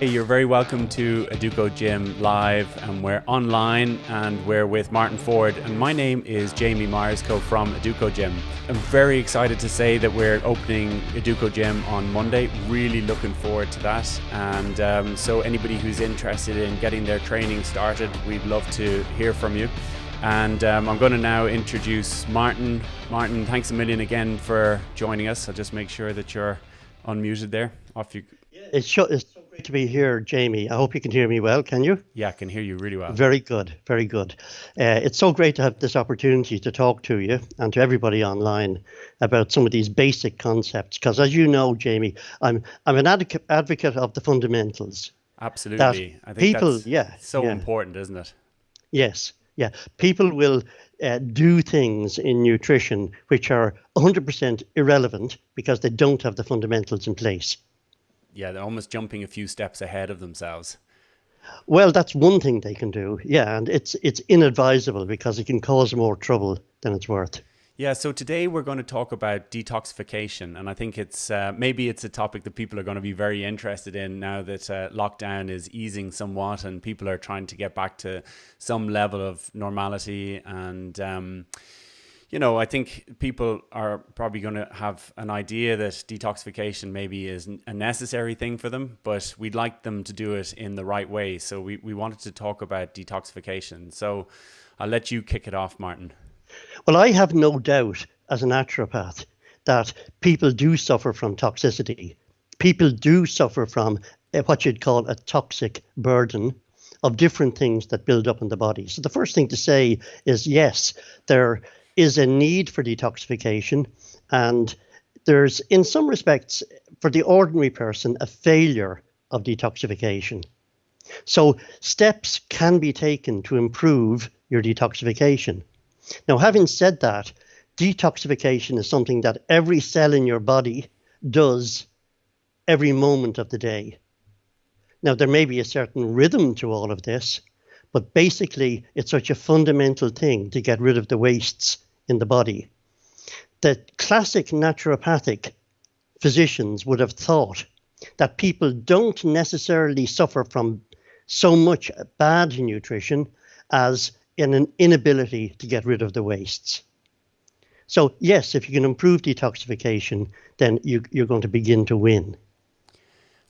You're very welcome to Aduco Gym Live, and we're online and we're with Martin Ford, and my name is Jamie Myerscough from Aduco Gym. I'm very excited to say that we're opening Aduco Gym on Monday. Really looking forward to that, and so anybody who's interested in getting their training started, we'd love to hear from you. And I'm going to now introduce Martin. Martin, thanks a million again for joining us. I'll just make sure that you're unmuted there. Off you. It's so great to be here, Jamie. I hope you can hear me well. Can you? Yeah, I can hear you really well. Very good. Very good. It's so great to have this opportunity to talk to you and to everybody online about some of these basic concepts. Because as you know, Jamie, I'm an advocate of the fundamentals. Absolutely. I think that's so important, isn't it? Yes. Yeah. People will do things in nutrition which are 100% irrelevant because they don't have the fundamentals in place. Yeah, they're almost jumping a few steps ahead of themselves. Well, that's one thing they can do. Yeah, and it's inadvisable because it can cause more trouble than it's worth. Yeah, so today we're going to talk about detoxification, and I think it's maybe it's a topic that people are going to be very interested in now that lockdown is easing somewhat and people are trying to get back to some level of normality. And I think people are probably going to have an idea that detoxification maybe is a necessary thing for them, but we'd like them to do it in the right way. So we wanted to talk about detoxification. So I'll let you kick it off, Martin. Well, I have no doubt as a naturopath that people do suffer from toxicity. People do suffer from what you'd call a toxic burden of different things that build up in the body. So the first thing to say is, yes, there is a need for detoxification, and there's, in some respects, for the ordinary person, a failure of detoxification. So steps can be taken to improve your detoxification. Now, having said that, detoxification is something that every cell in your body does every moment of the day. Now, there may be a certain rhythm to all of this, but basically it's such a fundamental thing to get rid of the wastes in the body. The classic naturopathic physicians would have thought that people don't necessarily suffer from so much bad nutrition as in an inability to get rid of the wastes. So yes, if you can improve detoxification, then you're going to begin to win.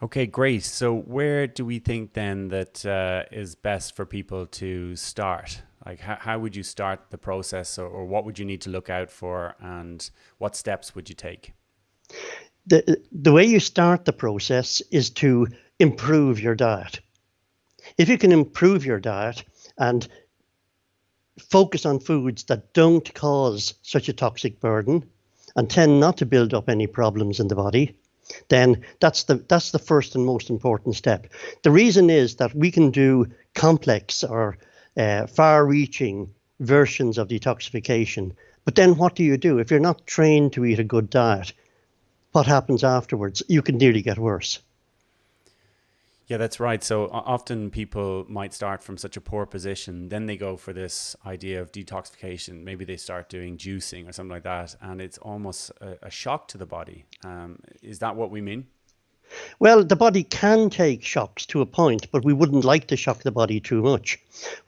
Okay, great. So where do we think then that is best for people to start? Like how would you start the process, or what would you need to look out for, and what steps would you take? The way you start the process is to improve your diet. If you can improve your diet and focus on foods that don't cause such a toxic burden and tend not to build up any problems in the body, then that's the first and most important step. The reason is that we can do complex or far-reaching versions of detoxification, but then what do you do? If you're not trained to eat a good diet, what happens afterwards? You can nearly get worse. Yeah, that's right. So often people might start from such a poor position, then they go for this idea of detoxification. Maybe they start doing juicing or something like that, and it's almost a shock to the body. Is that what we mean? Well, the body can take shocks to a point, but we wouldn't like to shock the body too much.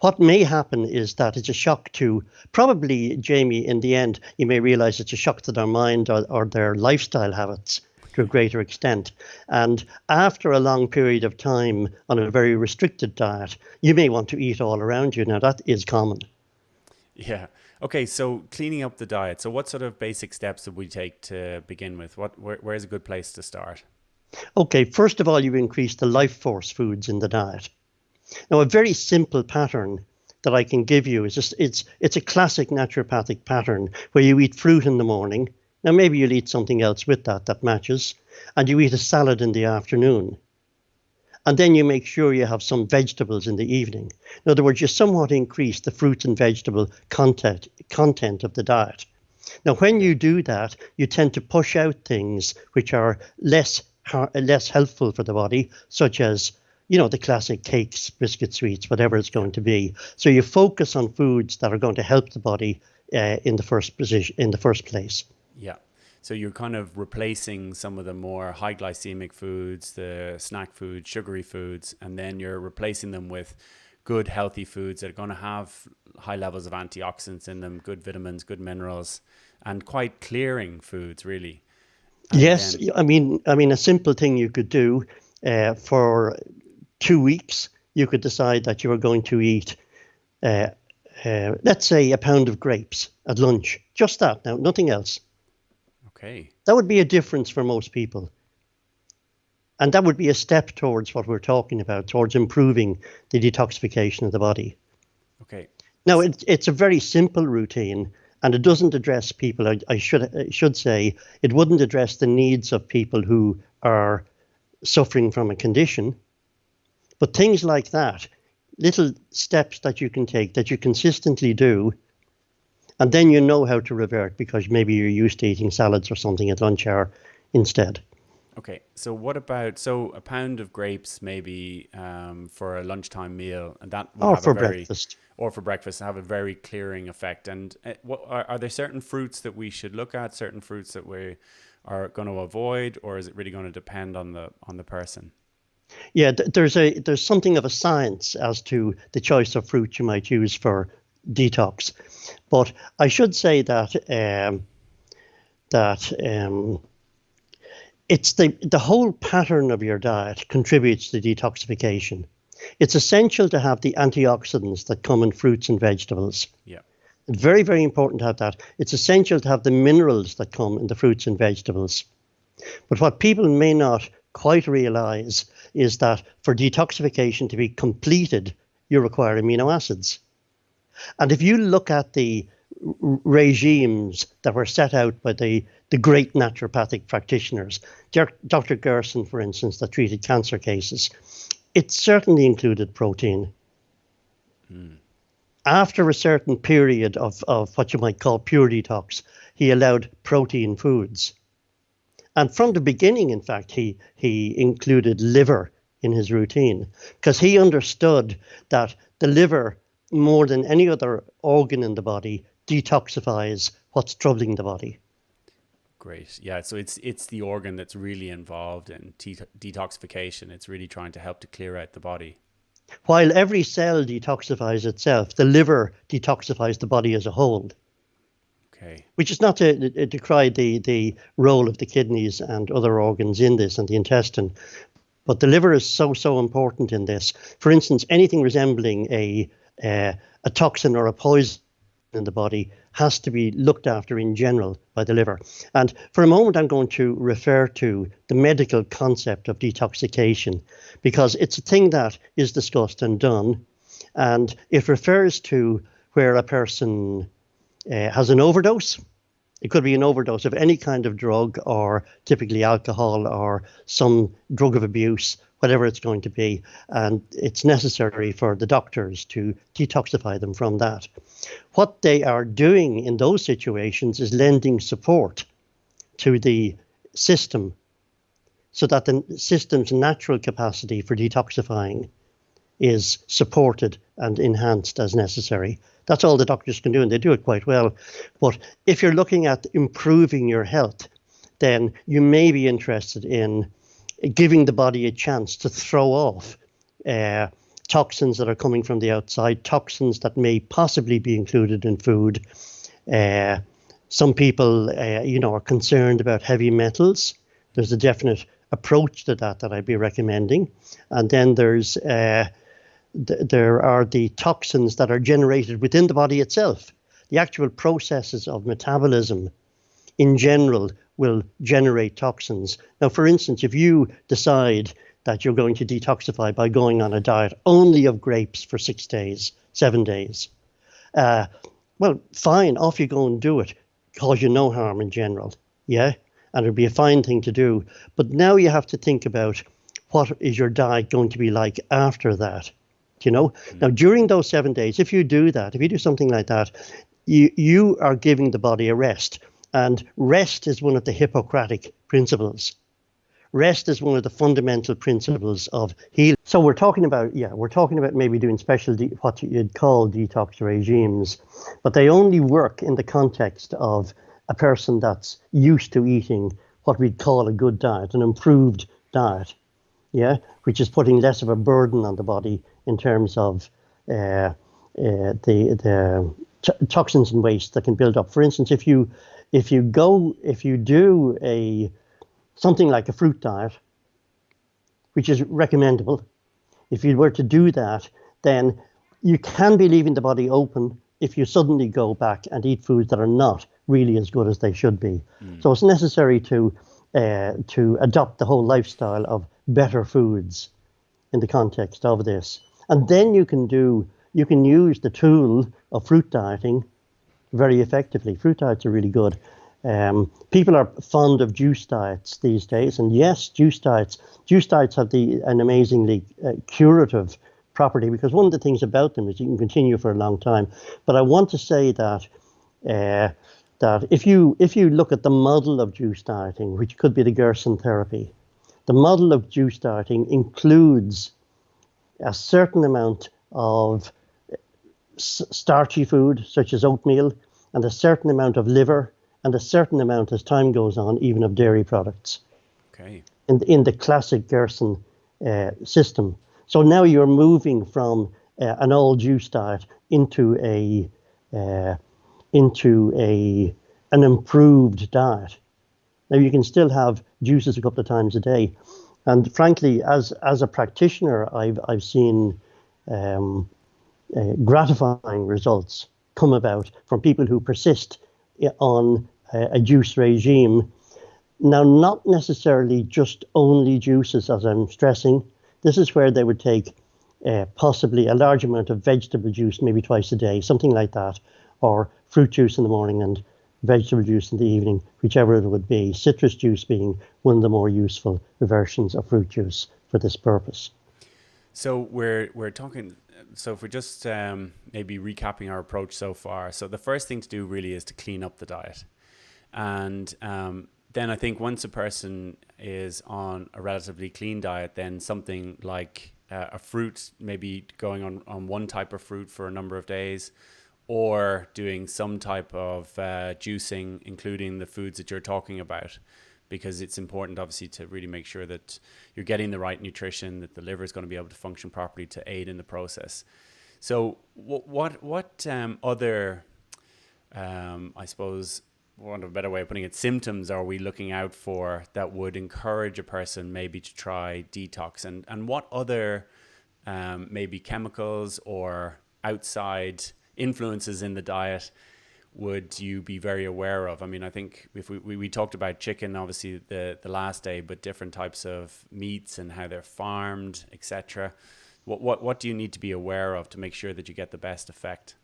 What may happen is that it's a shock to, probably, Jamie, in the end, you may realize it's a shock to their mind or their lifestyle habits to a greater extent. And after a long period of time on a very restricted diet, you may want to eat all around you. Now, that is common. Yeah. Okay, so cleaning up the diet. So what sort of basic steps would we take to begin with? Where's a good place to start? Okay, first of all, you increase the life force foods in the diet. Now, a very simple pattern that I can give you is just it's a classic naturopathic pattern where you eat fruit in the morning. Now, maybe you'll eat something else with that matches, and you eat a salad in the afternoon. And then you make sure you have some vegetables in the evening. In other words, you somewhat increase the fruits and vegetable content of the diet. Now, when you do that, you tend to push out things which are less helpful for the body, such as, the classic cakes, biscuits, sweets, whatever it's going to be. So you focus on foods that are going to help the body in the first place. Yeah. So you're kind of replacing some of the more high glycemic foods, the snack foods, sugary foods, and then you're replacing them with good healthy foods that are going to have high levels of antioxidants in them, good vitamins, good minerals, and quite clearing foods really. And Yes, then, I mean, a simple thing you could do for 2 weeks, you could decide that you are going to eat, uh, let's say, a pound of grapes at lunch. Just that now, nothing else. okay, That would be a difference for most people. And that would be a step towards what we're talking about, towards improving the detoxification of the body. okay, Now, it's a very simple routine, and it doesn't address people. I should say it wouldn't address the needs of people who are suffering from a condition. But things like that, little steps that you can take, that you consistently do, and then you know how to revert because maybe you're used to eating salads or something at lunch hour instead. okay. So what about, so a pound of grapes maybe for a lunchtime meal, and that would Or have a for very, breakfast. or for breakfast, have a very clearing effect. And what are there certain fruits that we should look at, certain fruits that we are going to avoid, or is it really going to depend on the person? Yeah, there's something of a science as to the choice of fruit you might use for detox, but I should say that it's the whole pattern of your diet contributes to detoxification. It's essential to have the antioxidants that come in fruits and vegetables. Yeah. It's very, very important to have that. It's essential to have the minerals that come in the fruits and vegetables. But what people may not quite realize is that for detoxification to be completed, you require amino acids. And if you look at the regimes that were set out by the great naturopathic practitioners, Dr. Gerson, for instance, that treated cancer cases, it certainly included protein. After a certain period of what you might call pure detox, he allowed protein foods. And from the beginning, in fact, he included liver in his routine because he understood that the liver, more than any other organ in the body, detoxifies what's troubling the body. Great. Yeah. So it's the organ that's really involved in detoxification. It's really trying to help to clear out the body. While every cell detoxifies itself, the liver detoxifies the body as a whole, Okay. which is not to decry the role of the kidneys and other organs in this and the intestine. But the liver is so important in this. For instance, anything resembling a toxin or a poison in the body has to be looked after in general by the liver. And for a moment, I'm going to refer to the medical concept of detoxification because it's a thing that is discussed and done. And it refers to where a person has an overdose. It could be an overdose of any kind of drug or typically alcohol or some drug of abuse, whatever it's going to be. And it's necessary for the doctors to detoxify them from that. What they are doing in those situations is lending support to the system so that the system's natural capacity for detoxifying is supported and enhanced as necessary. That's all the doctors can do, and they do it quite well. But if you're looking at improving your health, then you may be interested in giving the body a chance to throw off toxins that are coming from the outside, toxins that may possibly be included in food. Some people, are concerned about heavy metals. There's a definite approach to that I'd be recommending. And then there are the toxins that are generated within the body itself. The actual processes of metabolism in general will generate toxins. Now, for instance, if you decide that you're going to detoxify by going on a diet only of grapes for 6 days, 7 days, well, fine, off you go and do it. Cause you no harm in general, yeah? And it'll be a fine thing to do. But now you have to think about what is your diet going to be like after that. Now during those 7 days, if you do something like that, you are giving the body a rest, and rest is one of the Hippocratic principles. Rest is one of the fundamental principles of healing. So we're talking about maybe doing special what you'd call detox regimes, but they only work in the context of a person that's used to eating what we'd call a good diet, an improved diet, yeah, which is putting less of a burden on the body in terms of the toxins and waste that can build up. For instance, if you do a something like a fruit diet, which is recommendable, if you were to do that, then you can be leaving the body open if you suddenly go back and eat foods that are not really as good as they should be. So it's necessary to adopt the whole lifestyle of better foods in the context of this. And then you can use the tool of fruit dieting very effectively. Fruit diets are really good. People are fond of juice diets these days, and yes, juice diets have an amazingly curative property, because one of the things about them is you can continue for a long time. But I want to say that if you look at the model of juice dieting, which could be the Gerson therapy, the model of juice dieting includes a certain amount of starchy food, such as oatmeal, and a certain amount of liver, and a certain amount, as time goes on, even of dairy products. Okay. In the classic Gerson system. So now you're moving from an all juice diet into an improved diet. Now you can still have juices a couple of times a day, and frankly, as a practitioner, I've seen gratifying results come about from people who persist on a juice regime. Now, not necessarily just only juices, as I'm stressing. This is where they would take possibly a large amount of vegetable juice, maybe twice a day, something like that, or fruit juice in the morning and vegetable juice in the evening, whichever it would be. Citrus juice being one of the more useful versions of fruit juice for this purpose. So we're talking. So if we're just maybe recapping our approach so far. So the first thing to do really is to clean up the diet, and then I think once a person is on a relatively clean diet, then something like a fruit, maybe going on one type of fruit for a number of days, or doing some type of juicing, including the foods that you're talking about, because it's important obviously to really make sure that you're getting the right nutrition, that the liver is going to be able to function properly to aid in the process. So what other, I suppose, for want of a better way of putting it, symptoms are we looking out for that would encourage a person maybe to try detox, and what other maybe chemicals or outside influences in the diet would you be very aware of? I mean, I think if we talked about chicken, obviously the last day, but different types of meats and how they're farmed, etc. What do you need to be aware of to make sure that you get the best effect?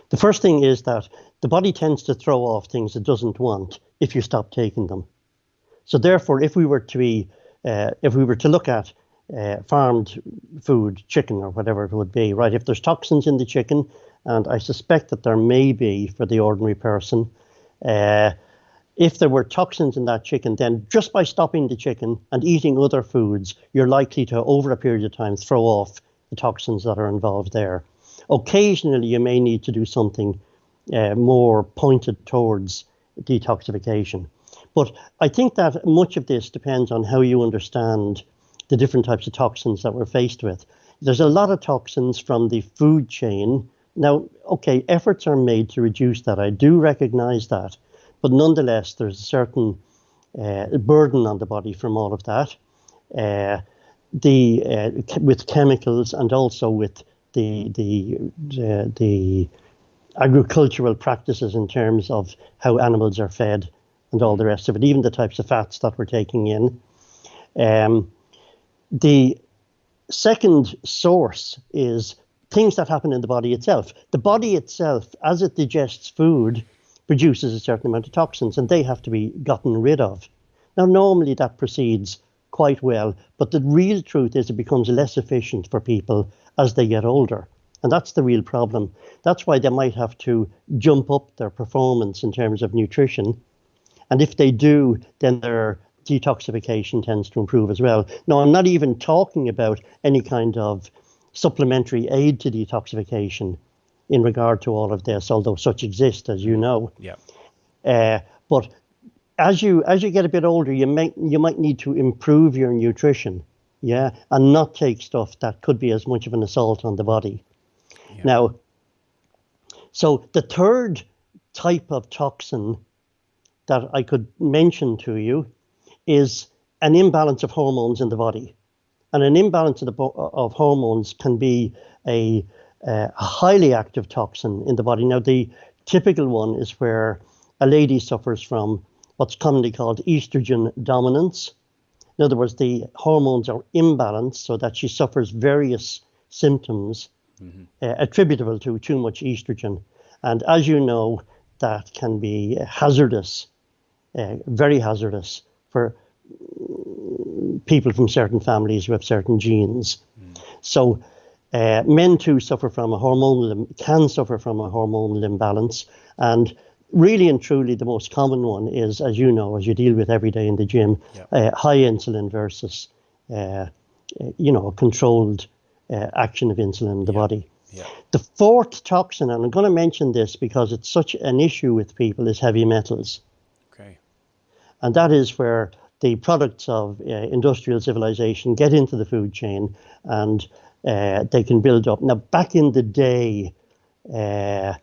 The first thing is that the body tends to throw off things it doesn't want if you stop taking them. So therefore, if we were to look at farmed food, chicken or whatever it would be, right? If there's toxins in the chicken, and I suspect that there may be for the ordinary person, if there were toxins in that chicken, then just by stopping the chicken and eating other foods, you're likely to, over a period of time, throw off the toxins that are involved there. Occasionally, you may need to do something more pointed towards detoxification. But I think that much of this depends on how you understand the different types of toxins that we're faced with. There's a lot of toxins from the food chain. Now, okay, efforts are made to reduce that. I do recognize that. But nonetheless, there's a certain burden on the body from all of that. With chemicals and also with the agricultural practices in terms of how animals are fed and all the rest of it, even the types of fats that we're taking in. The second source is things that happen in the body itself. The body itself, as it digests food, produces a certain amount of toxins, and they have to be gotten rid of. Now, normally that proceeds quite well, but the real truth is it becomes less efficient for people as they get older. And that's the real problem. That's why they might have to jump up their performance in terms of nutrition. And if they do, then their detoxification tends to improve as well. Now, I'm not even talking about any kind of supplementary aid to detoxification in regard to all of this, although such exist, as you know. Yeah. But as you get a bit older, you might need to improve your nutrition, yeah, and not take stuff that could be as much of an assault on the body. Yeah. Now, so the third type of toxin that I could mention to you is an imbalance of hormones in the body. And an imbalance of hormones can be a highly active toxin in the body. Now, the typical one is where a lady suffers from what's commonly called estrogen dominance. In other words, the hormones are imbalanced so that she suffers various symptoms attributable to too much estrogen. And as you know, that can be hazardous, very hazardous for people from certain families who have certain genes. So men too can suffer from a hormonal imbalance. And really and truly the most common one is, as you know, as you deal with every day in the gym, high insulin versus, a controlled action of insulin in the body. Yeah. The fourth toxin, and I'm going to mention this because it's such an issue with people, is heavy metals. Okay. And that is where the products of industrial civilization get into the food chain and they can build up. Now, back in the day, there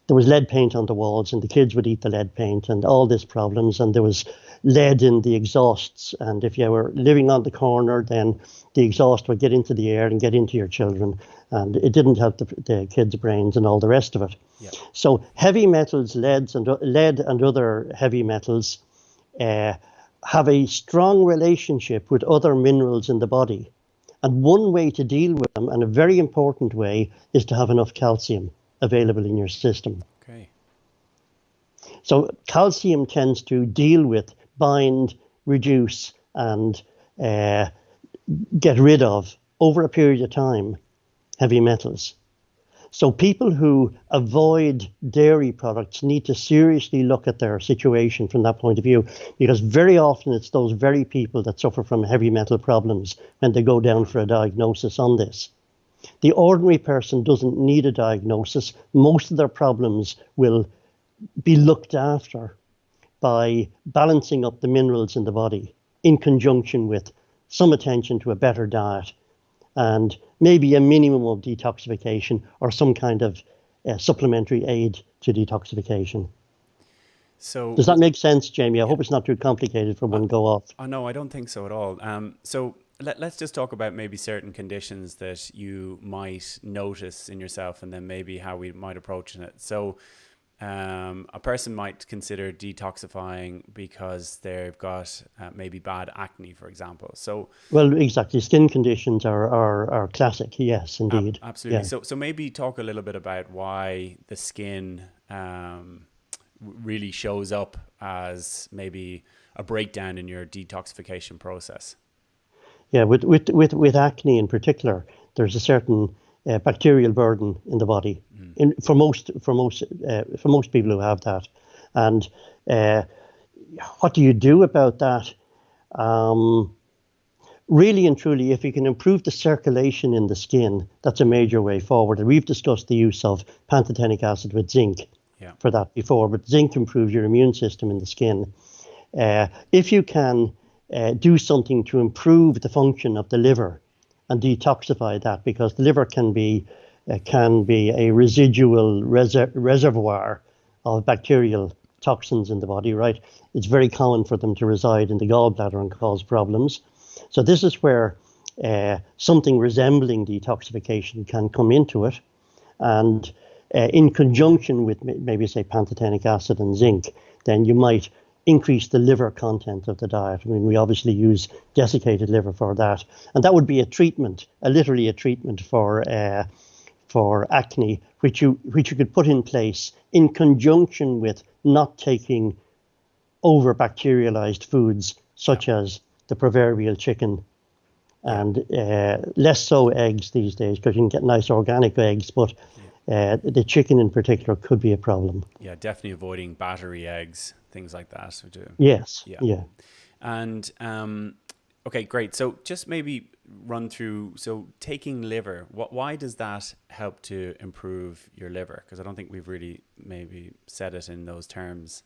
was lead paint on the walls and the kids would eat the lead paint and all these problems. And there was lead in the exhausts. And if you were living on the corner, then the exhaust would get into the air and get into your children. And it didn't help the kids' brains and all the rest of it. Yeah. So heavy metals, lead and other heavy metals have a strong relationship with other minerals in the body. And one way to deal with them, and a very important way, is to have enough calcium available in your system. Okay. So calcium tends to deal with, bind, reduce, and get rid of, over a period of time, heavy metals. So people who avoid dairy products need to seriously look at their situation from that point of view, because very often it's those very people that suffer from heavy metal problems when they go down for a diagnosis on this. The ordinary person doesn't need a diagnosis. Most of their problems will be looked after by balancing up the minerals in the body in conjunction with some attention to a better diet and maybe a minimum of detoxification or some kind of supplementary aid to detoxification. So does that make sense, Jamie? I hope it's not too complicated for one go off. Oh, no, I don't think so at all. So let's just talk about maybe certain conditions that you might notice in yourself and then maybe how we might approach it. So a person might consider detoxifying because they've got maybe bad acne, for example. So well, exactly. Skin conditions are classic. Yes, indeed. Absolutely. Yeah. So maybe talk a little bit about why the skin really shows up as maybe a breakdown in your detoxification process. Yeah, with acne in particular, there's a certain bacterial burden in the body. For most people who have that, and what do you do about that? Really and truly, if you can improve the circulation in the skin, that's a major way forward. And we've discussed the use of pantothenic acid with zinc for that before, but zinc improves your immune system in the skin. If you can do something to improve the function of the liver and detoxify that, because the liver can be a residual reservoir of bacterial toxins in the body, right? It's very common for them to reside in the gallbladder and cause problems. So this is where something resembling detoxification can come into it. And in conjunction with maybe say pantothenic acid and zinc, then you might increase the liver content of the diet. I mean, we obviously use desiccated liver for that. And that would be a treatment, literally a treatment for acne, which you could put in place in conjunction with not taking over bacterialized foods such as the proverbial chicken and less so eggs these days, because you can get nice organic eggs, but the chicken in particular could be a problem. Yeah, definitely avoiding battery eggs, things like that. Yes. Yeah. And okay, great. So just maybe run through, so taking liver, why does that help to improve your liver? Because I don't think we've really maybe said it in those terms.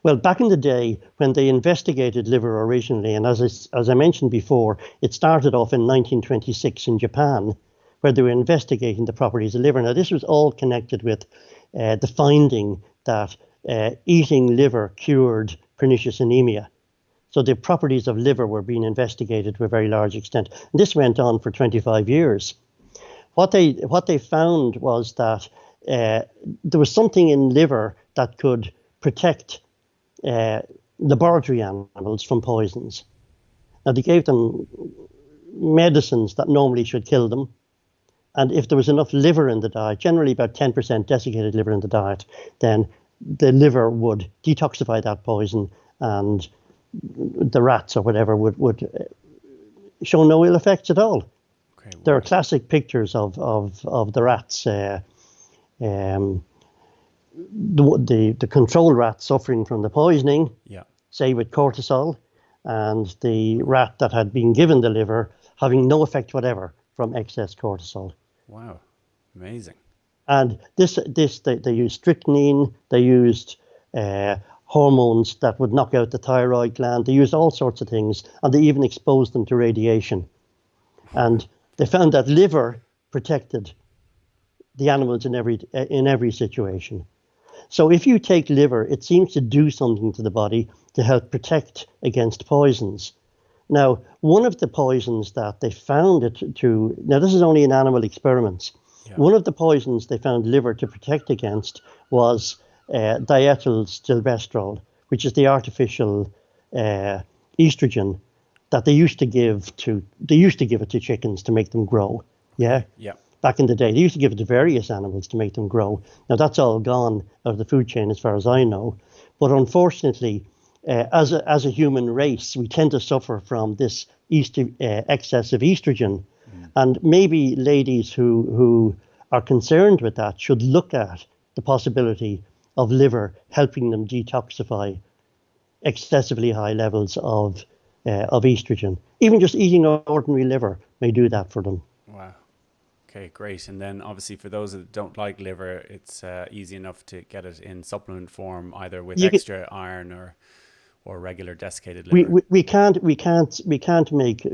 Well, back in the day when they investigated liver originally, and as I mentioned before, it started off in 1926 in Japan, where they were investigating the properties of liver. Now, this was all connected with the finding that eating liver cured pernicious anemia. So the properties of liver were being investigated to a very large extent. And this went on for 25 years. What they found was that there was something in liver that could protect laboratory animals from poisons. Now, they gave them medicines that normally should kill them. And if there was enough liver in the diet, generally about 10% desiccated liver in the diet, then the liver would detoxify that poison, and the rats or whatever would show no ill effects at all. Okay, wow. There are classic pictures of the rats, the control rat suffering from the poisoning, say with cortisol, and the rat that had been given the liver having no effect whatever from excess cortisol. Wow, amazing. And they used strychnine, they used hormones that would knock out the thyroid gland, they used all sorts of things, and they even exposed them to radiation. And they found that liver protected the animals in every situation. So if you take liver, it seems to do something to the body to help protect against poisons. Now, one of the poisons that they found now this is only in animal experiments. Yeah. One of the poisons they found liver to protect against was diethylstilbestrol, which is the artificial estrogen that they used to give it to chickens to make them grow. Yeah. Yeah. Back in the day, they used to give it to various animals to make them grow. Now that's all gone out of the food chain, as far as I know. But unfortunately, as a human race, we tend to suffer from this excess of estrogen, and maybe ladies who are concerned with that should look at the possibility of liver helping them detoxify excessively high levels of estrogen. Even just eating ordinary liver may do that for them. Wow. Okay, great. And then obviously for those that don't like liver, it's easy enough to get it in supplement form, either with extra iron or regular desiccated liver. We can't make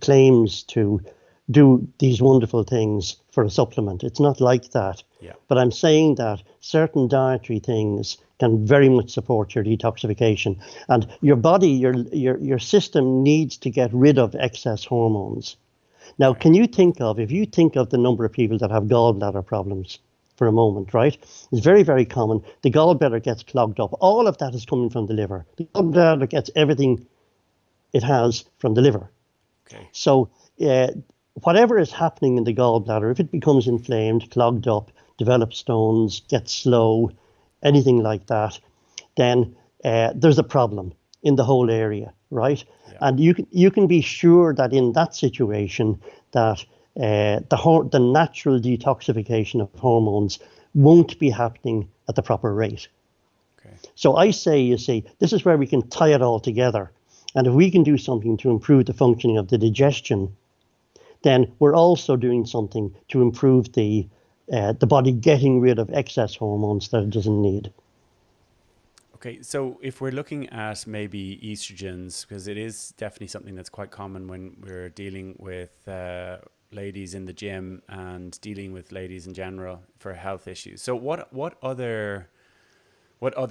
claims to do these wonderful things for a supplement. It's not like that. Yeah. But I'm saying that certain dietary things can very much support your detoxification, and your body, your system needs to get rid of excess hormones. Now, Can you think of, if you think of the number of people that have gallbladder problems for a moment, right? It's very, very common. The gallbladder gets clogged up. All of that is coming from the liver. The gallbladder gets everything it has from the liver. Okay. So whatever is happening in the gallbladder, if it becomes inflamed, clogged up, develops stones, gets slow, anything like that, then there's a problem in the whole area, right? Yeah. And you can be sure that in that situation that the natural detoxification of hormones won't be happening at the proper rate. Okay. So I say, you see, this is where we can tie it all together. And if we can do something to improve the functioning of the digestion, then we're also doing something to improve the body getting rid of excess hormones that it doesn't need. Okay, so if we're looking at maybe estrogens, because it is definitely something that's quite common when we're dealing with ladies in the gym and dealing with ladies in general for health issues. So what other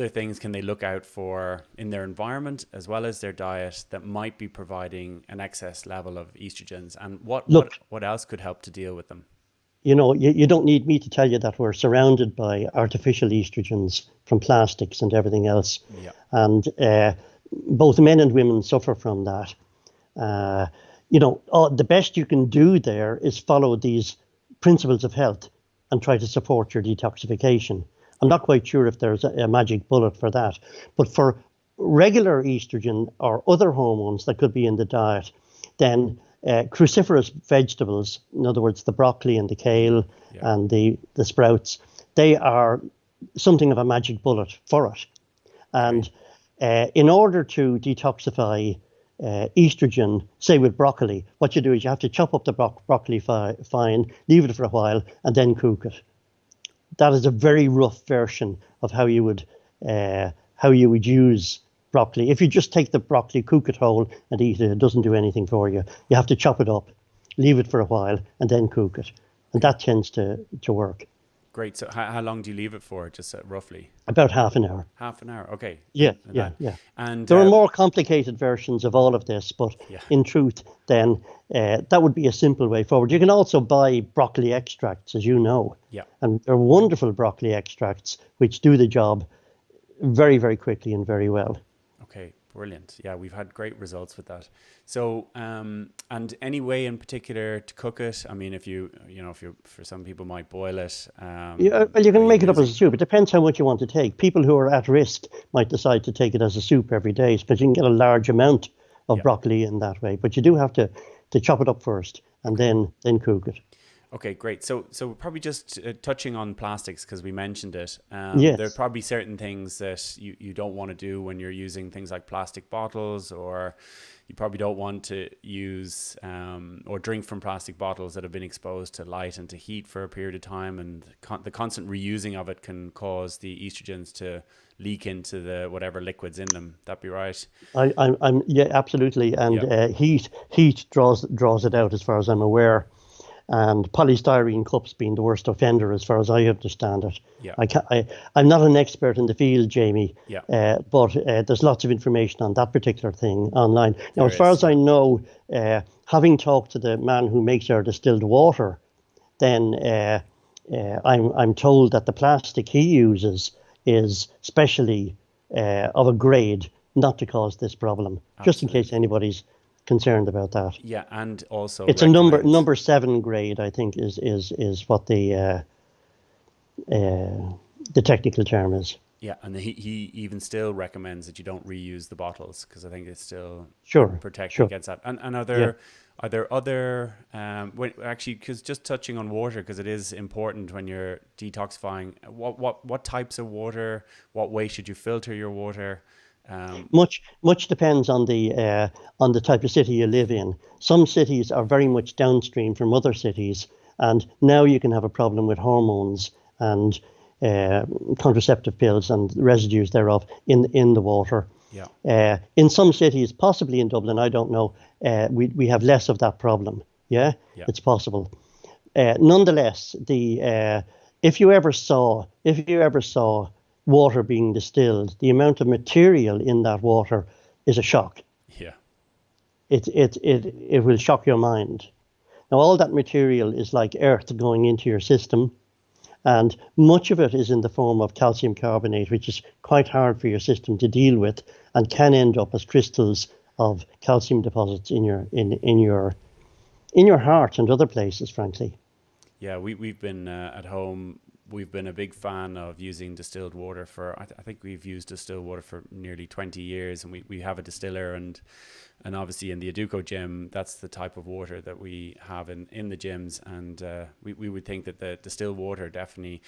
things can they look out for in their environment as well as their diet that might be providing an excess level of estrogens, and what else could help to deal with them? You know, you don't need me to tell you that we're surrounded by artificial estrogens from plastics and everything else. Yeah. And both men and women suffer from that. The best you can do there is follow these principles of health and try to support your detoxification. I'm not quite sure if there's a magic bullet for that. But for regular estrogen or other hormones that could be in the diet, then cruciferous vegetables, in other words, the broccoli and the kale and the sprouts, they are something of a magic bullet for it. And in order to detoxify estrogen, say with broccoli, what you do is you have to chop up the broccoli fine, leave it for a while, and then cook it. That is a very rough version of how you would how you would use broccoli. If you just take the broccoli, cook it whole, and eat it, it doesn't do anything for you. You have to chop it up, leave it for a while, and then cook it, and that tends to work. Great. So how long do you leave it for? Just roughly About half an hour. half an hour. Okay. Yeah, And yeah, that, yeah. and There are more complicated versions of all of this, but yeah, in truth, then that would be a simple way forward. You can also buy broccoli extracts, as you know, yeah. and they're wonderful broccoli extracts which do the job very, very quickly and very well. Okay, brilliant. Yeah, we've had great results with that. So, and any way in particular to cook it? I mean, if you, for some people might boil it. Yeah, well, you Are can you make it up as a using? soup. It depends how much you want to take. People who are at risk might decide to take it as a soup every day because you can get a large amount of Yeah. broccoli in that way. But you do have to chop it up first and Okay. then cook it. Okay, great. So probably just touching on plastics because we mentioned it. There are Yes. probably certain things that you don't want to do when you're using things like plastic bottles, or you probably don't want to use or drink from plastic bottles that have been exposed to light and to heat for a period of time. And the constant reusing of it can cause the estrogens to leak into the whatever liquids in them. That be right? I'm yeah, absolutely. And Yeah, heat draws it out as far as I'm aware. And polystyrene cups being the worst offender as far as I understand it. yeah, I'm not an expert in the field, Jamie, yeah. but there's lots of information on that particular thing online. Now, There as far is. as Yeah. I know, having talked to the man who makes our distilled water, then I'm told that the plastic he uses is specially of a grade not to cause this problem. Just in case Absolutely. anybody's concerned about that. Yeah, and also It's a recommends. number seven grade, I think, is what the technical term is. Yeah, and he even still recommends that you don't reuse the bottles because I think it's still Sure, protected sure, against that. And yeah. are there other actually, because just touching on water because it is important when you're detoxifying. What types of water? What way should you filter your water? Um, Much depends on the type of city you live in. Some cities are very much downstream from other cities, and now you can have a problem with hormones and uh, contraceptive pills and residues thereof in the water. yeah, In some cities, possibly in Dublin, I don't know, we have less of that problem. Yeah, yeah, it's possible. Nonetheless, the if you ever saw water being distilled, the amount of material in that water is a shock. yeah, It will shock your mind. Now, all that material is like earth going into your system, and much of it is in the form of calcium carbonate, which is quite hard for your system to deal with, and can end up as crystals of calcium deposits in your heart and other places, frankly. yeah. We've been at home. We've been a big fan of using distilled water for. I think we've used distilled water for nearly 20 years, and we have a distiller and obviously in the Aduco gym, that's the type of water that we have in the gyms, and we would think that the distilled water definitely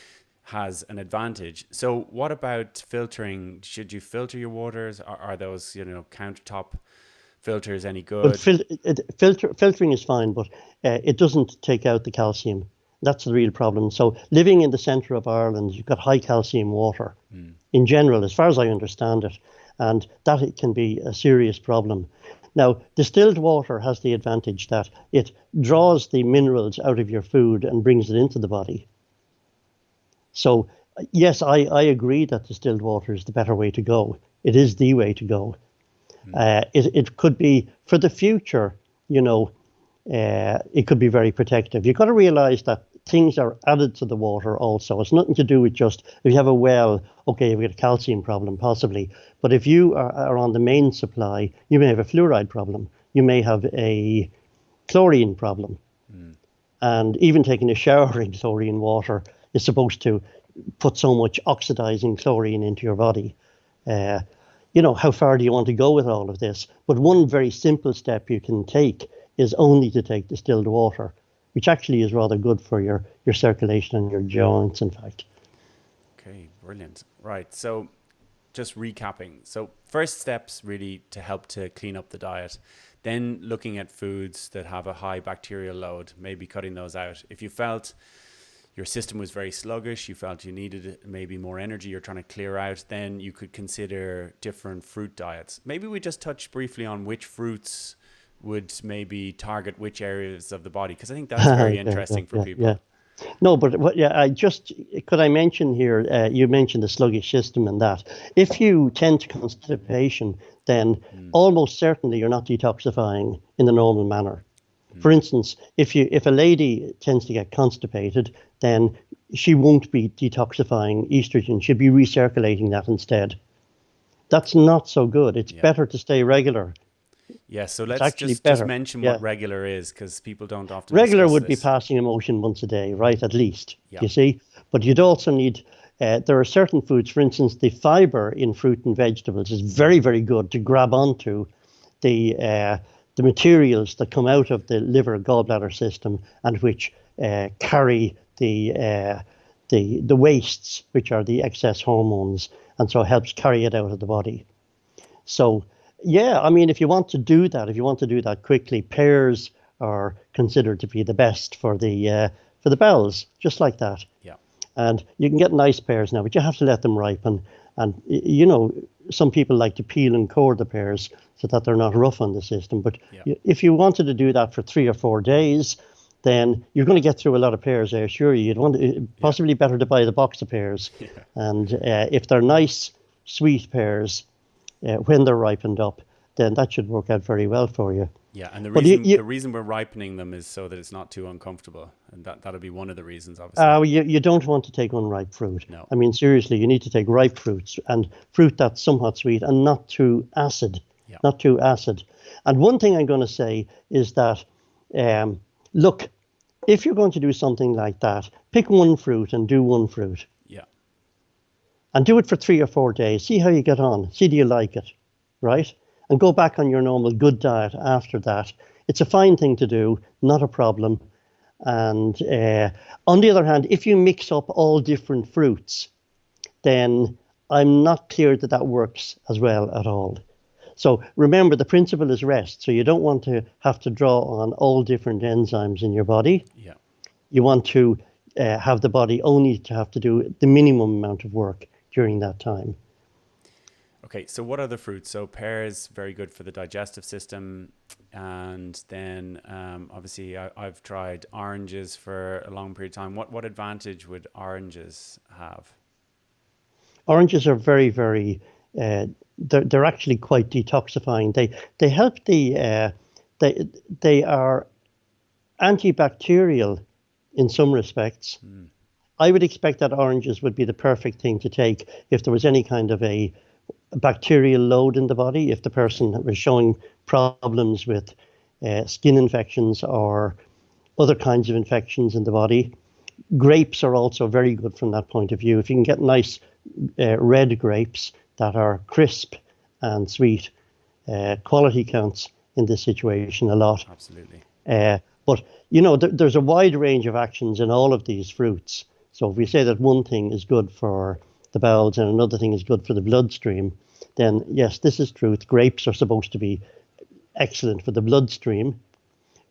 has an advantage. So what about filtering? Should you filter your waters? Are those countertop filters any Well, good? filtering is fine, but it doesn't take out the calcium. That's the real problem. So, living in the centre of Ireland, you've got high calcium water in general, as far as I understand it, and that it can be a serious problem. Now, distilled water has the advantage that it draws the minerals out of your food and brings it into the body. So, yes, I agree that distilled water is the better way to go. It is the way to go. It could be for the future, you know, it could be very protective. You've got to realize that things are added to the water also. It's nothing to do with just if you have a well, okay, you've got a calcium problem, possibly. But if you are on the main supply, you may have a fluoride problem. You may have a chlorine problem. And even taking a shower in chlorine water is supposed to put so much oxidizing chlorine into your body. Uh, how far do you want to go with all of this? But one very simple step you can take is only to take distilled water, which actually is rather good for your circulation and your joints, in fact. Okay, brilliant. Right. So just recapping. So first steps really to help to clean up the diet. Then looking at foods that have a high bacterial load, maybe cutting those out. If you felt your system was very sluggish, you felt you needed maybe more energy, you're trying to clear out, then you could consider different fruit diets. Maybe we just touch briefly on which fruits would maybe target which areas of the body, because I think that's very interesting for people. Yeah. No, but could I mention here, you mentioned the sluggish system and that. If you tend to constipation, then almost certainly you're not detoxifying in the normal manner. For instance, if a lady tends to get constipated, then she won't be detoxifying estrogen. She'll be recirculating that instead. That's not so good. It's better to stay regular. Yeah, so let's just mention what regular is, because people don't often regular would this. Be passing a motion once a day, right, at least, you see. But you'd also need, there are certain foods, for instance, the fiber in fruit and vegetables is very, very good to grab onto the materials that come out of the liver gallbladder system and which carry the wastes, which are the excess hormones, and so it helps carry it out of the body. So, yeah, I mean, if you want to do that quickly, pears are considered to be the best for the bowels, just like that. Yeah. And you can get nice pears now, but you have to let them ripen. And, you know, some people like to peel and core the pears so that they're not rough on the system. But if you wanted to do that for 3 or 4 days, then you're going to get through a lot of pears, I assure you. You'd want possibly better to buy the box of pears. Yeah. And if they're nice, sweet pears, when they're ripened up, then that should work out very well for you. Yeah, and the reason we're ripening them is so that it's not too uncomfortable, and that'll be one of the reasons, obviously. You don't want to take unripe fruit. No. I mean, seriously, you need to take ripe fruits and fruit that's somewhat sweet and not too acid. Yeah. Not too acid. And one thing I'm going to say is that, look, if you're going to do something like that, pick one fruit and do one fruit. Yeah. And do it for 3 or 4 days. See how you get on. See, do you like it, right? And go back on your normal good diet after that. It's a fine thing to do, not a problem. And on the other hand, if you mix up all different fruits, then I'm not clear that that works as well at all. So remember, the principle is rest. So you don't want to have to draw on all different enzymes in your body. Yeah. You want to have the body only to have to do the minimum amount of work during that time. Okay, so what other fruits? So pears, very good for the digestive system. And then obviously I've tried oranges for a long period of time. What advantage would oranges have? Oranges are very, very, they're actually quite detoxifying. They help they are antibacterial in some respects. I would expect that oranges would be the perfect thing to take if there was any kind of a bacterial load in the body, if the person was showing problems with skin infections or other kinds of infections in the body. Grapes are also very good from that point of view. If you can get nice red grapes that are crisp and sweet, quality counts in this situation a lot. Absolutely. But, you know, there's a wide range of actions in all of these fruits. So if we say that one thing is good for the bowels and another thing is good for the bloodstream, then yes, this is truth. Grapes are supposed to be excellent for the bloodstream.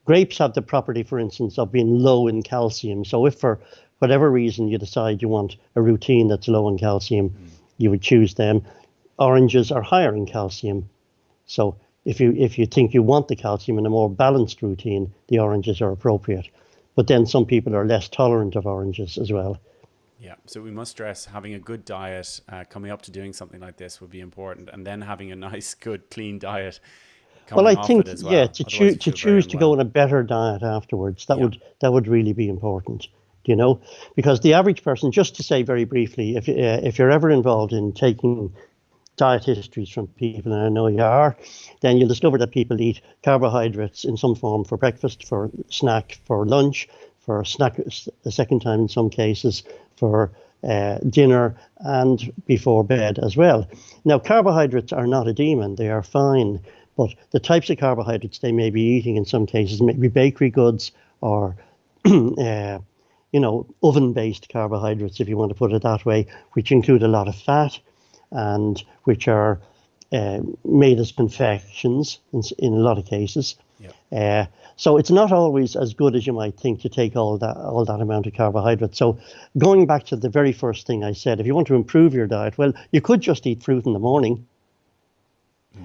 Grapes have the property, for instance, of being low in calcium. So if for whatever reason you decide you want a routine that's low in calcium, you would choose them. Oranges are higher in calcium. So if you think you want the calcium in a more balanced routine, the oranges are appropriate. But then some people are less tolerant of oranges as well. Yeah, so we must stress having a good diet coming up to doing something like this would be important, and then having a nice, good, clean diet. Well, I think to choose to go on a better diet afterwards, that would really be important, you know, because the average person, just to say very briefly, if you're ever involved in taking diet histories from people, and I know you are, then you'll discover that people eat carbohydrates in some form for breakfast, for snack, for lunch, for snack a second time in some cases, for dinner and before bed as well. Now, carbohydrates are not a demon, they are fine, but the types of carbohydrates they may be eating in some cases may be bakery goods or oven-based carbohydrates, if you want to put it that way, which include a lot of fat and which are made as confections in a lot of cases. Yeah. So it's not always as good as you might think to take all that amount of carbohydrate. So going back to the very first thing I said, if you want to improve your diet, well, you could just eat fruit in the morning,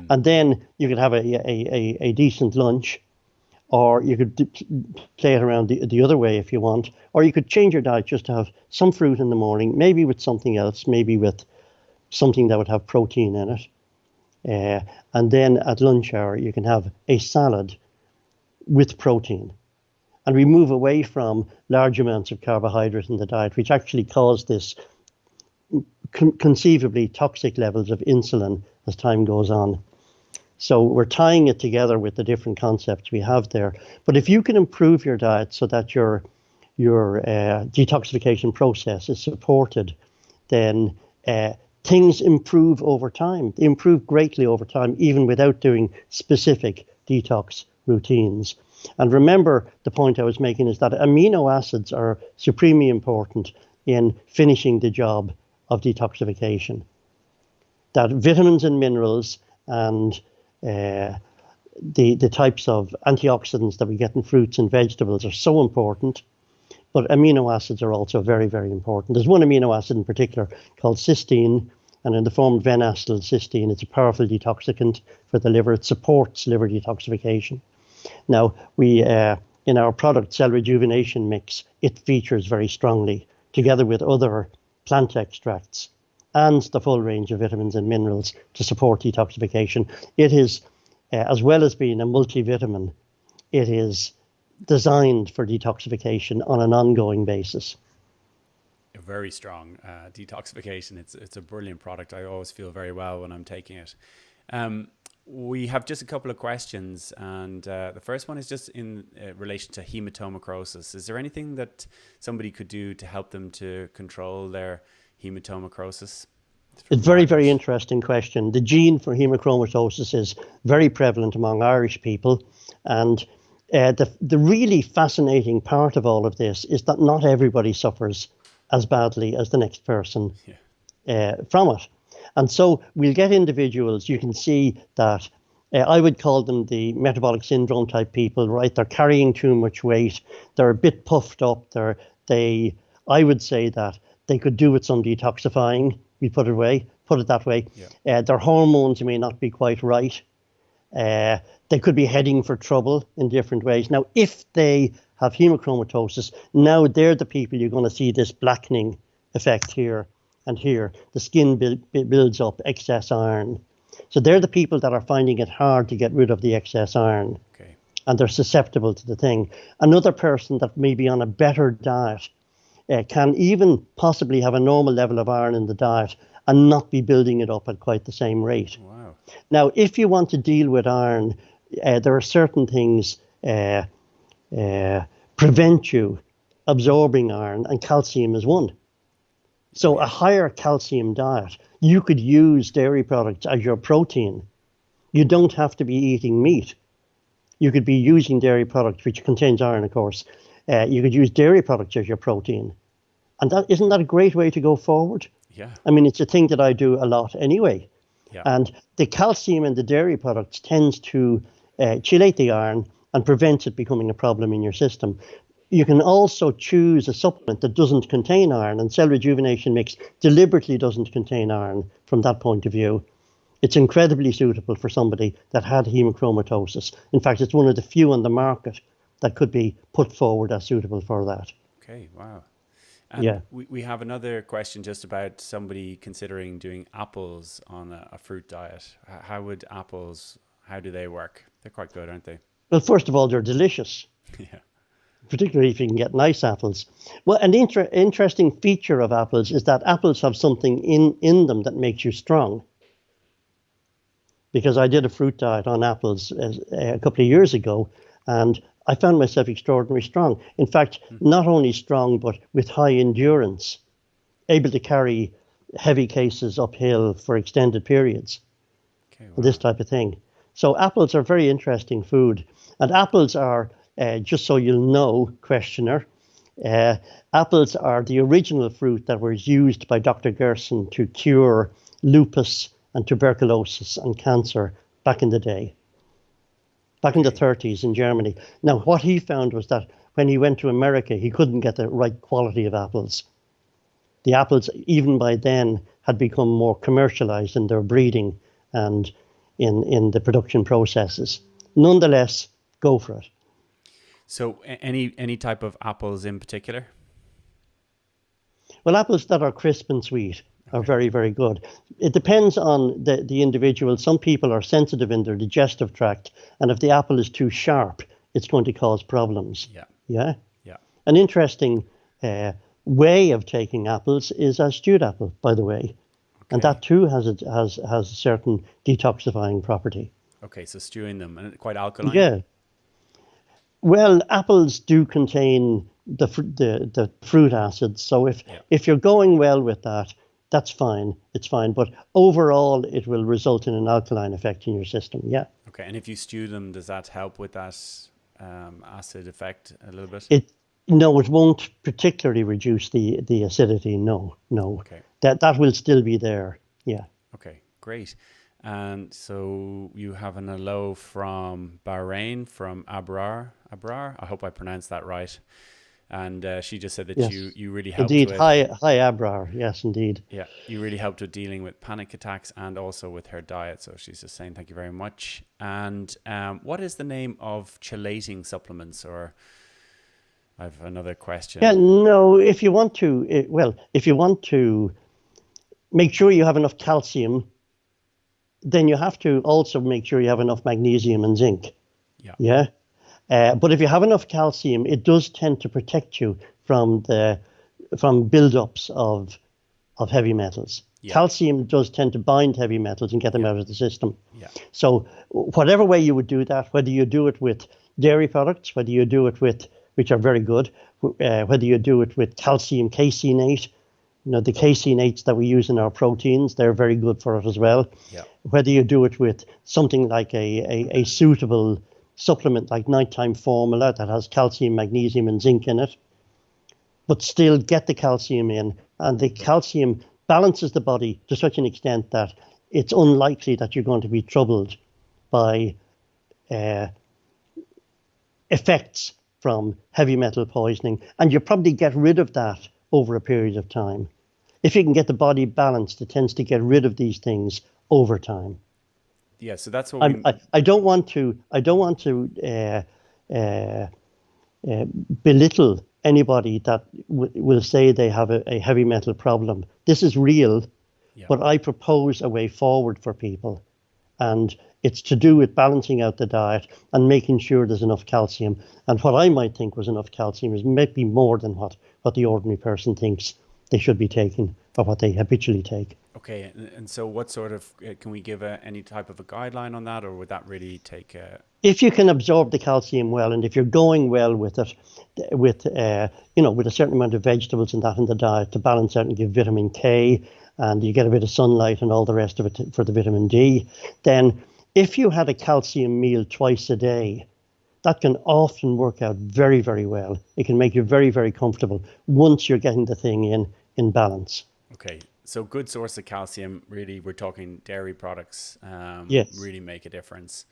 and then you could have a decent lunch, or you could play it around the other way if you want, or you could change your diet just to have some fruit in the morning, maybe with something else, maybe with something that would have protein in it. And then at lunch hour, you can have a salad with protein. And we move away from large amounts of carbohydrate in the diet, which actually cause this conceivably toxic levels of insulin as time goes on. So we're tying it together with the different concepts we have there. But if you can improve your diet so that your detoxification process is supported, then things improve over time. They improve greatly over time, even without doing specific detox routines. And remember, the point I was making is that amino acids are supremely important in finishing the job of detoxification. That vitamins and minerals and the types of antioxidants that we get in fruits and vegetables are so important, but amino acids are also very, very important. There's one amino acid in particular called cysteine, and in the form of N-acetylcysteine, it's a powerful detoxicant for the liver. It supports liver detoxification. Now, we in our product cell rejuvenation mix, it features very strongly, together with other plant extracts and the full range of vitamins and minerals to support detoxification. It is, as well as being a multivitamin, it is designed for detoxification on an ongoing basis. A very strong detoxification. It's a brilliant product. I always feel very well when I'm taking it. We have just a couple of questions, and the first one is just in relation to hematomacrosis. Is there anything that somebody could do to help them to control their hematomacrosis? It's a very, very interesting question. The gene for hemochromatosis is very prevalent among Irish people, and the really fascinating part of all of this is that not everybody suffers as badly as the next person from it. And so we'll get individuals, you can see that I would call them the metabolic syndrome type people, right? They're carrying too much weight. They're a bit puffed up. I would say that they could do with some detoxifying. We put it that way. Yeah. Their hormones may not be quite right. They could be heading for trouble in different ways. Now, if they have hemochromatosis, now they're the people you're going to see this blackening effect here and here. The skin builds up excess iron. So they're the people that are finding it hard to get rid of the excess iron. Okay. And they're susceptible to the thing. Another person that may be on a better diet can even possibly have a normal level of iron in the diet and not be building it up at quite the same rate. Wow. Now, if you want to deal with iron, there are certain things prevent you absorbing iron, and calcium is one. So a higher calcium diet, you could use dairy products as your protein. You don't have to be eating meat. You could be using dairy products, which contains iron, of course. You could use dairy products as your protein. And isn't that a great way to go forward? Yeah. I mean, it's a thing that I do a lot anyway. Yeah. And the calcium in the dairy products tends to chelate the iron and prevents it becoming a problem in your system. You can also choose a supplement that doesn't contain iron, and Cell Rejuvenation Mix deliberately doesn't contain iron from that point of view. It's incredibly suitable for somebody that had hemochromatosis. In fact, it's one of the few on the market that could be put forward as suitable for that. Okay, wow. And we have another question just about somebody considering doing apples on a fruit diet. How do they work? They're quite good, aren't they? Well, first of all, they're delicious. Yeah. Particularly if you can get nice apples. Well, an interesting feature of apples is that apples have something in them that makes you strong. Because I did a fruit diet on apples a couple of years ago, and I found myself extraordinarily strong. In fact, not only strong, but with high endurance, able to carry heavy cases uphill for extended periods. Okay, wow. This type of thing. So apples are very interesting food. And apples are, just so you'll know, questioner, apples are the original fruit that was used by Dr. Gerson to cure lupus and tuberculosis and cancer back in the day. back in the Okay. 30s in Germany. Now, what he found was that when he went to America, he couldn't get the right quality of apples. The apples, even by then, had become more commercialized in their breeding and in the production processes. Nonetheless, go for it. So any type of apples in particular? Well, apples that are crisp and sweet are Okay. very, very good. It depends on the individual. Some people are sensitive in their digestive tract, and if the apple is too sharp, it's going to cause problems. Yeah. Yeah. Yeah. An interesting uh, way of taking apples is a stewed apple, by the way, and Okay. that too has a certain detoxifying property. Okay. So stewing them and quite alkaline. Yeah. Well, apples do contain the fruit acids, so Yeah. if you're going well with that, that's fine. It's fine, but overall, it will result in an alkaline effect in your system. Yeah. Okay. And if you stew them, does that help with that acid effect a little bit? It No, it won't particularly reduce the acidity. No, no, Okay. that will still be there. Yeah. Okay. Great. And so you have an hello from Bahrain, from Abrar. Abrar. I hope I pronounced that right. And she just said that Yes. you really helped Indeed. with. Hi, Abrar. Yes, indeed. Yeah, you really helped with dealing with panic attacks and also with her diet. So she's just saying thank you very much. And what is the name of chelating supplements? Or I have another Yeah. question. No. If you want to, if you want to make sure you have enough calcium, then you have to also make sure you have enough magnesium and zinc. Yeah, Yeah. But if you have enough calcium, it does tend to protect you from buildups of heavy metals. yeah, Calcium does tend to bind heavy metals and get them yeah, out of the system. yeah, So whatever way you would do that, whether you do it with dairy products, whether you do it with, which are very good, whether you do it with calcium caseinate, the caseinates that we use in our proteins, they're very good for it as well. yeah, Whether you do it with something like a suitable supplement like nighttime formula that has calcium, magnesium, and zinc in it, but still get the calcium in. And the calcium balances the body to such an extent that it's unlikely that you're going to be troubled by uh, effects from heavy metal poisoning. And you probably get rid of that over a period of time. If you can get the body balanced, it tends to get rid of these things over time. yeah. So that's what we. I don't want to belittle anybody that will say they have a heavy metal problem. This is real, Yeah, but I propose a way forward for people, and it's to do with balancing out the diet and making sure there's enough calcium. And what I might think was enough calcium is maybe more than what the ordinary person thinks they should be taking or what they habitually take. okay. And so, what sort of can we give any type of a guideline on that, or would that really take? If you can absorb the calcium well, and if you're going well with it, with with a certain amount of vegetables and that in the diet to balance out and give vitamin K, and you get a bit of sunlight and all the rest of it for the vitamin D, then if you had a calcium meal twice a day, that can often work out very, very well. It can make you very, very comfortable once you're getting the thing in balance. Okay, so good source of calcium. Really, we're talking dairy products. Yes. Really make a difference.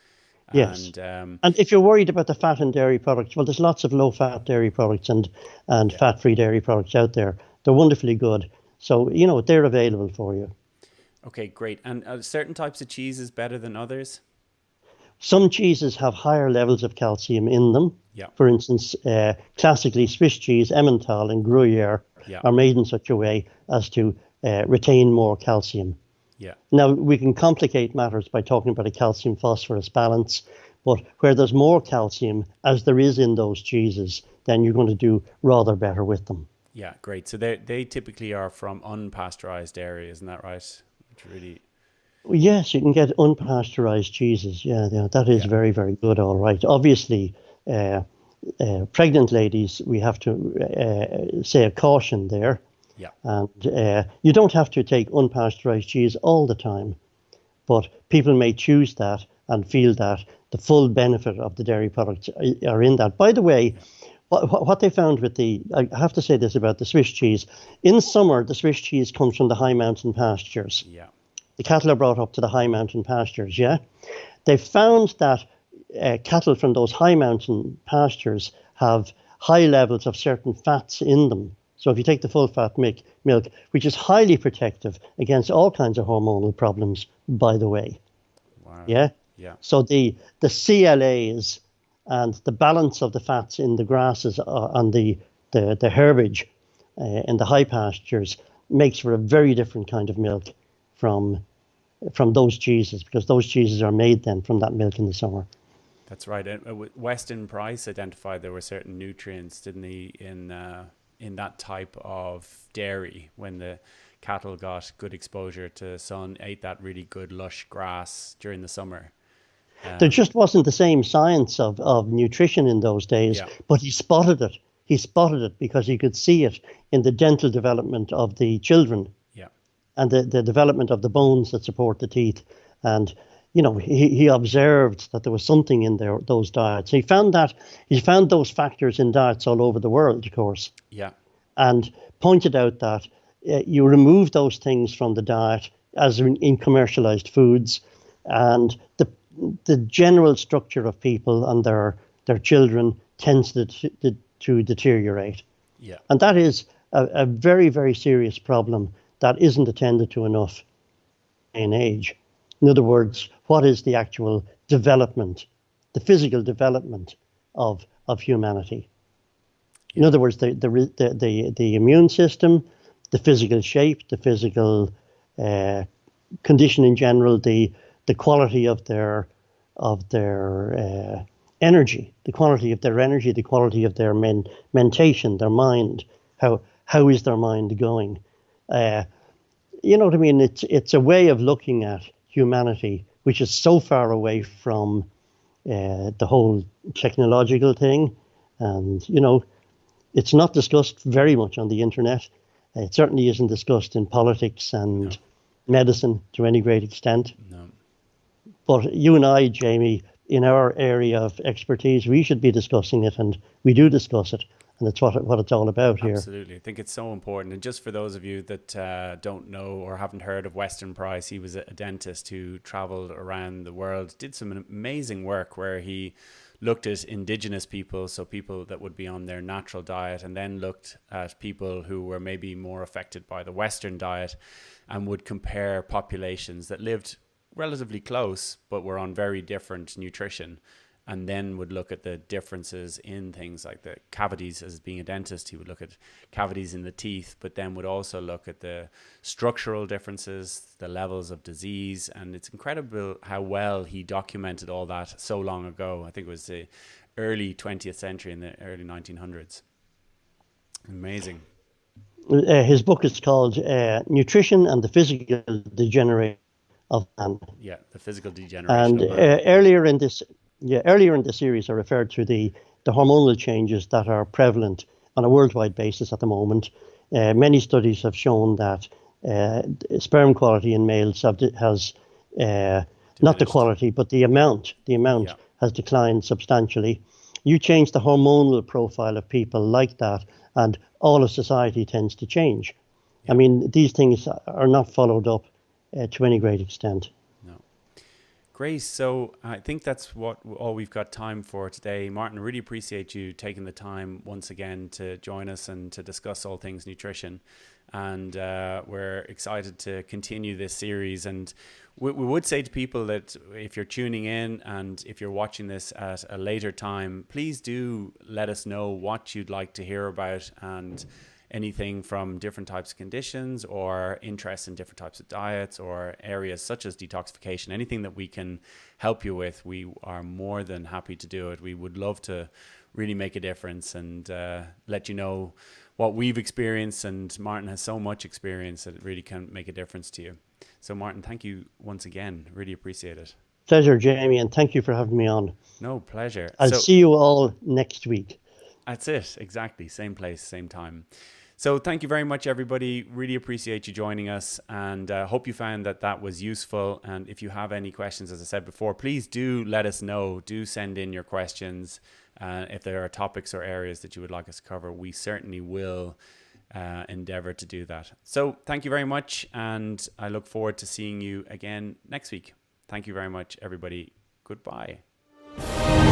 Yes. And And if you're worried about the fat in dairy products, well, there's lots of low-fat dairy products and yeah. fat-free dairy products out there. They're wonderfully good. So, they're available for you. Okay, great. And certain types of cheese is better than others? Some cheeses have higher levels of calcium in them. Yeah, For instance, classically Swiss cheese, Emmental and Gruyere yeah, are made in such a way as to retain more calcium. yeah, Now, we can complicate matters by talking about a calcium phosphorus balance, but where there's more calcium, as there is in those cheeses, then you're going to do rather better with them. yeah. Great. So they typically are from unpasteurized dairy, isn't that right? Which really, Yes, you can get unpasteurized cheeses. Yeah, that is yeah, very, very good. All right. Obviously, uh, pregnant ladies, we have to say a caution there. yeah, And you don't have to take unpasteurized cheese all the time, but people may choose that and feel that the full benefit of the dairy products are in that. By the way, what they found I have to say this about the Swiss cheese. In summer, the Swiss cheese comes from the high mountain pastures. yeah, The cattle are brought up to the high mountain pastures, yeah? They found that cattle from those high mountain pastures have high levels of certain fats in them. So if you take the full fat milk, which is highly protective against all kinds of hormonal problems, by the way. Wow. Yeah. Yeah. So the CLAs and the balance of the fats in the grasses and the herbage in the high pastures makes for a very different kind of milk from those cheeses, because those cheeses are made then from that milk in the summer. That's right. And Weston Price identified there were certain nutrients, didn't he, in that type of dairy when the cattle got good exposure to sun, ate that really good lush grass during the summer. There Um, just wasn't the same science of nutrition in those days, yeah, but he spotted it. He spotted it because he could see it in the dental development of the children yeah, and the development of the bones that support the teeth. And he observed that there was something in those diets. He found those factors in diets all over the world, of course, yeah, and pointed out that you remove those things from the diet as in commercialized foods, and the general structure of people and their children tends to deteriorate. yeah, And that is a very, very serious problem that isn't attended to enough in age. In other words, what is the actual development, the physical development of humanity? In yeah, other words, the immune system, the physical shape, the physical uh, condition in general, the quality of their energy, the quality of their energy, the quality of their mentation, their mind. How is their mind going? Uh, you know what I mean? It's a way of looking at humanity which is so far away from the whole technological thing, and it's not discussed very much on the internet. It certainly isn't discussed in politics no, and medicine to any great extent. no. But you and I, Jamie, in our area of expertise, we should be discussing it, and we do discuss it, and it's what it's all about here. Absolutely. I think it's so important. And just for those of you that don't know or haven't heard of Weston Price, he was a dentist who traveled around the world, did some amazing work where he looked at indigenous people, so people that would be on their natural diet, and then looked at people who were maybe more affected by the Western diet and would compare populations that lived relatively close but were on very different nutrition, and then would look at the differences in things like the cavities. As being a dentist, he would look at cavities in the teeth, but then would also look at the structural differences, the levels of disease. And it's incredible how well he documented all that so long ago. I think it was the early 20th century, in the early 1900s. Amazing. His book is called Nutrition and the Physical Degeneration of Man. Yeah, the physical degeneration And of man. Yeah, earlier in the series, I referred to the hormonal changes that are prevalent on a worldwide basis at the moment. Many studies have shown that sperm quality in males has not the diminished. quality, but the amount. The amount Yeah, has declined substantially. You change the hormonal profile of people like that, and all of society tends to change. I yeah, mean, these things are not followed up to any great extent. no. Great. So I think that's all we've got time for today. Martin, really appreciate you taking the time once again to join us and to discuss all things nutrition. And we're excited to continue this series. And we would say to people that if you're tuning in and if you're watching this at a later time, please do let us know what you'd like to hear about, and anything from different types of conditions or interest in different types of diets or areas such as detoxification. Anything that we can help you with, we are more than happy to do it. We would love to really make a difference and let you know what we've experienced. And Martin has so much experience that it really can make a difference to you. So Martin, thank you once again. Really appreciate it. Pleasure, Jamie, and thank you for having me on. No, pleasure. I'll So see you all next week. that's it. Exactly. Same place, same time. So thank you very much, everybody. Really appreciate you joining us, and hope you found that was useful. And if you have any questions, as I said before, please do let us know. Do send in your questions. If there are topics or areas that you would like us to cover, we certainly will endeavor to do that. So thank you very much, and I look forward to seeing you again next week. Thank you very much, everybody. Goodbye. you.